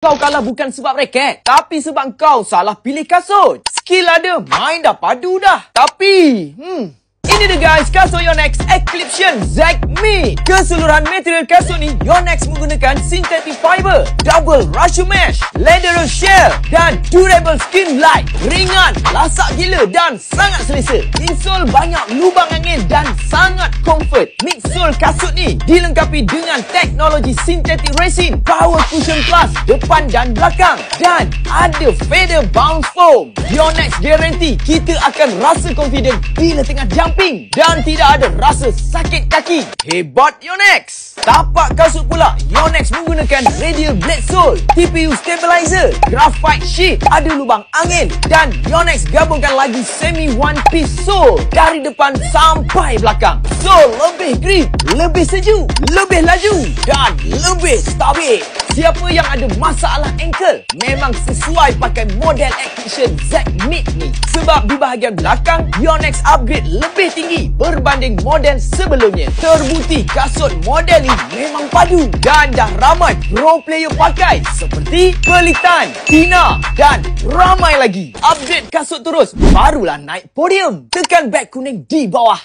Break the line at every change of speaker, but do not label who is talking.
Kau kalah bukan sebab raket, tapi sebab kau salah pilih kasut. Skill ada, main dah padu dah. Tapi, ini dia guys, kasut Yonex Eclipsion Zack Mid. Keseluruhan material kasut ni Yonex menggunakan synthetic fiber, double Russian mesh, leather shell dan durable skin light. Ringan, lasak gila dan sangat selesa. Insole banyak lubang angin dan sangat comfort. Midsole kasut ni dilengkapi dengan teknologi synthetic resin, power cushion plus depan dan belakang, dan ada feather bounce foam. Yonex guarantee kita akan rasa confident bila tengah jumping dan tidak ada rasa sakit kaki. Hebat Yonex! Tapak kasut pula, Yonex menggunakan radial blade sole, TPU stabilizer, graphite sheet, ada lubang angin, dan Yonex gabungkan lagi semi one piece sole dari depan sampai belakang. Sole lebih grip, lebih sejuk, lebih laju dan lebih stabil. Siapa yang ada masalah ankle memang sesuai pakai model Eclipsion Zack Mid ni. Sebab di bahagian belakang, Yonex upgrade lebih tinggi berbanding model sebelumnya. Terbukti kasut model ni memang padu dan dah ramai pro player pakai seperti Pelitan, Tina dan ramai lagi. Upgrade kasut terus, barulah naik podium. Tekan back kuning di bawah.